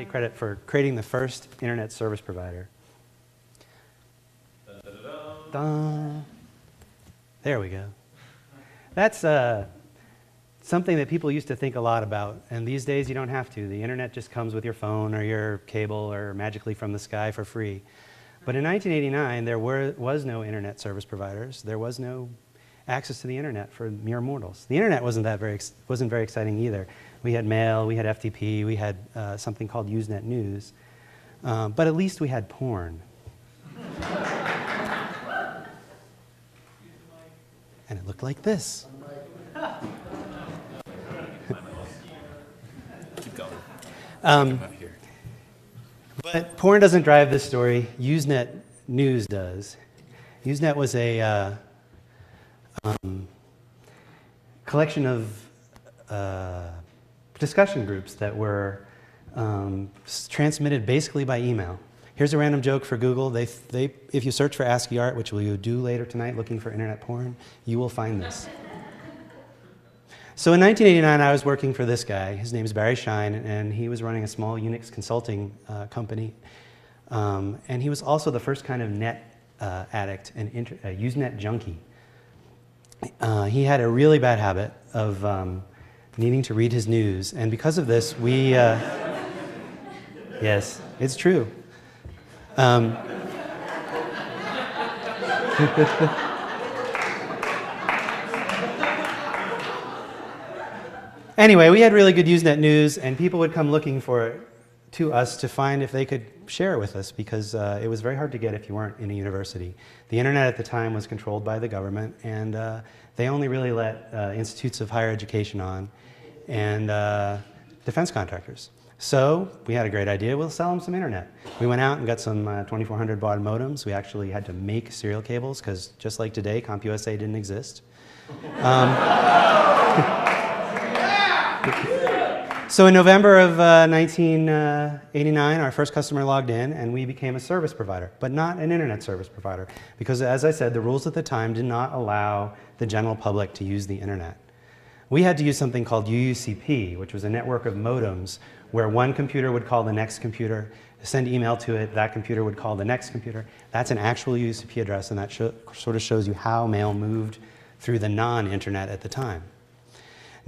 take credit for creating the first internet service provider. Dun. There we go. That's something that people used to think a lot about, and these days you don't have to. The internet just comes with your phone or your cable or magically from the sky for free. But in 1989, there was no internet service providers. There was no access to the internet for mere mortals. The internet wasn't very exciting either. We had mail, we had FTP, we had something called Usenet News, but at least we had porn. And it looked like this. Keep going. But porn doesn't drive this story. Usenet News does. Usenet was a collection of discussion groups that were transmitted basically by email. Here's a random joke for Google. If you search for ASCII art, which we'll do later tonight, looking for internet porn, you will find this. So in 1989, I was working for this guy. His name is Barry Shine, and he was running a small Unix consulting company. And he was also the first kind of net addict and Usenet junkie. He had a really bad habit of needing to read his news, and because of this, we... yes, it's true. Anyway, we had really good Usenet News, and people would come looking for it to us to find if they could share it with us, because it was very hard to get if you weren't in a university. The internet at the time was controlled by the government, and they only really let institutes of higher education on and defense contractors. So we had a great idea. We'll sell them some internet. We went out and got some 2400 baud modems. We actually had to make serial cables because just like today, CompUSA didn't exist. So in November of 1989, our first customer logged in, and we became a service provider, but not an internet service provider, because as I said, the rules at the time did not allow the general public to use the internet. We had to use something called UUCP, which was a network of modems where one computer would call the next computer, send email to it, that computer would call the next computer. That's an actual UUCP address, and that sort of shows you how mail moved through the non-internet at the time.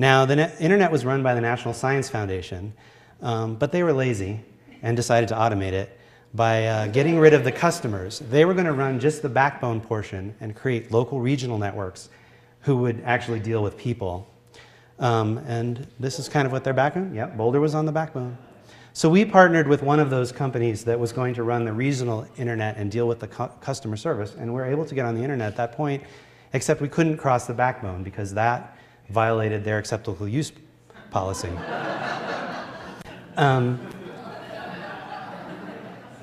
Now, the internet was run by the National Science Foundation, but they were lazy and decided to automate it by getting rid of the customers. They were going to run just the backbone portion and create local regional networks who would actually deal with people. And this is kind of what their backbone, yeah, Boulder was on the backbone. So we partnered with one of those companies that was going to run the regional internet and deal with the customer service, and we were able to get on the internet at that point, except we couldn't cross the backbone because that violated their acceptable use policy.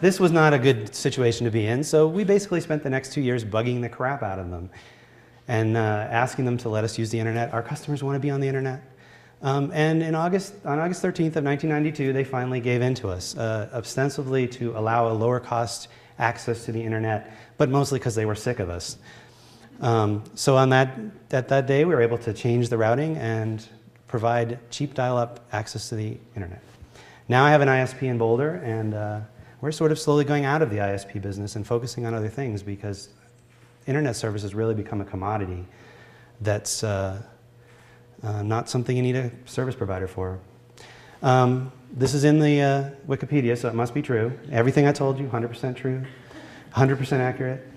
This was not a good situation to be in, so we basically spent the next 2 years bugging the crap out of them and asking them to let us use the internet. Our customers want to be on the internet. And on August 13th of 1992, they finally gave in to us, ostensibly to allow a lower cost access to the internet, but mostly because they were sick of us. So at that day, we were able to change the routing and provide cheap dial-up access to the internet. Now I have an ISP in Boulder, and we're sort of slowly going out of the ISP business and focusing on other things because internet service has really become a commodity that's not something you need a service provider for. This is in the Wikipedia, so it must be true. Everything I told you, 100% true, 100% accurate.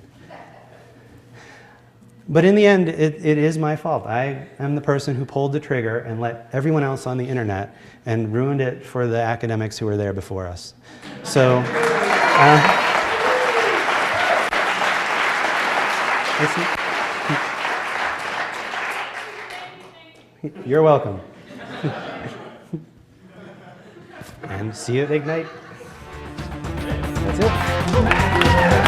But in the end, it is my fault. I am the person who pulled the trigger and let everyone else on the internet and ruined it for the academics who were there before us. So, you're welcome. And see you at Ignite. That's it.